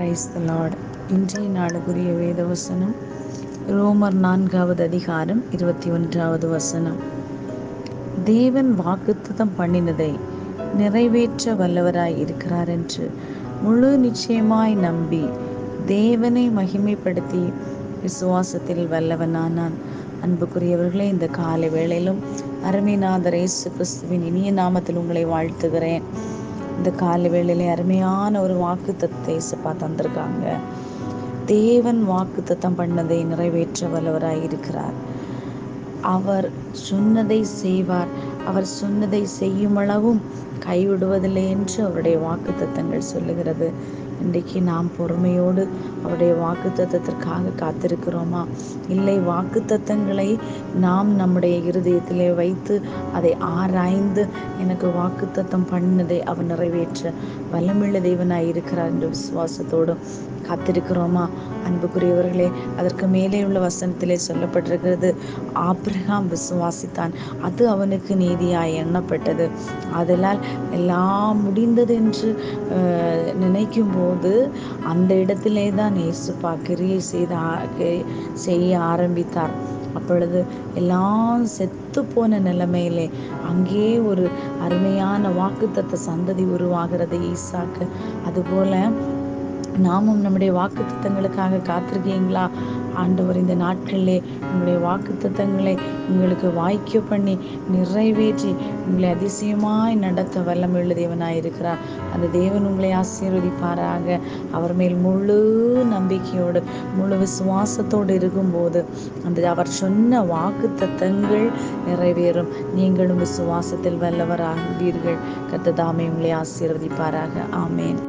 Praise the Lord. இன்றைய நாளுக்குரிய வேத வசனம் ரோமர் 4வது அதிகாரம் 21வது வசனம். தேவன் வாக்குத்தத்தம் பண்ணினதை நிறைவேற்ற வல்லவராய் இருக்கிறார் என்று முழு நிச்சயமாய் நம்பி தேவனை மகிமைப்படுத்தி விசுவாசத்தில் வல்லவனானான். அன்புக்குரியவர்களே, இந்த காலை வேளையிலும் அருமைநாதர் இயேசு கிறிஸ்துவின் இனிய நாமத்தில் உங்களை வாழ்த்துகிறேன். இந்த காலை வேளையிலே அருமையான ஒரு வாக்குத்தத்தத்தை இயேசுப்பா தந்திருக்காங்க. தேவன் வாக்குத்தத்தம் பண்ணதை நிறைவேற்ற வல்லவராய் இருக்கிறார். அவர் சொன்னதை செய்வார். அவர் சொன்னதை செய்யும் அளவும் கைவிடுவதில்லை என்று அவருடைய வாக்குத்தத்தங்கள் சொல்லுகிறது. இன்றைக்கு நாம் பொறுமையோடு அவருடைய வாக்குத்தத்தத்திற்காக காத்திருக்கிறோமா? இல்லை, வாக்குத்தத்தங்களை நாம் நம்முடைய இருதயத்திலே வைத்து அதை ஆராய்ந்து எனக்கு வாக்குத்தத்தம் பண்ணதை அவர் நிறைவேற்ற வல்லமுள்ள தேவனாய் இருக்கிறார் என்ற விசுவாசத்தோடு காத்திருக்கிறோமா? அன்புக்குரியவர்களே, அதற்கு மேலே உள்ள வசனத்திலே சொல்லப்பட்டிருக்கிறது, ஆபிரகாம் விசுவாசித்தான், அது அவனுக்கு நீதியாய் எண்ணப்பட்டது. அதனால் எல்லாம் முடிந்தது என்று நினைக்கும் போது அந்த இடத்திலே தான் இயேசுப்பா கிரியை செய்ய ஆரம்பித்தார். அப்பொழுது எல்லாம் செத்து போன நிலைமையிலே அங்கே ஒரு அருமையான வாக்குத்தத்த சந்ததி உருவாகிறது, ஈசாக்கு. அதுபோல நாமும் நம்முடைய வாக்குத்தத்தங்களுக்காக காத்திருக்கீங்களா? ஆண்டவர் இந்த நாட்களிலே உங்களுடைய வாக்குத்தத்தங்களை உங்களுக்கு வாய்க்க பண்ணி நிறைவேற்றி உங்களை அதிசயமாய் நடத்த வல்லமையுள்ள தேவனாய் இருக்கிறார். அந்த தேவன் உங்களை ஆசீர்வதிப்பாராக. அவர் மேல் முழு நம்பிக்கையோடு முழு விசுவாசத்தோடு இருக்கும்போது அந்த அவர் சொன்ன வாக்குத்தத்தங்கள் நிறைவேறும். நீங்களும் விசுவாசத்தில் வல்லவராகிறீர்கள். கர்த்தர் தாமே உங்களை ஆசீர்வதிப்பாராக. ஆமேன்.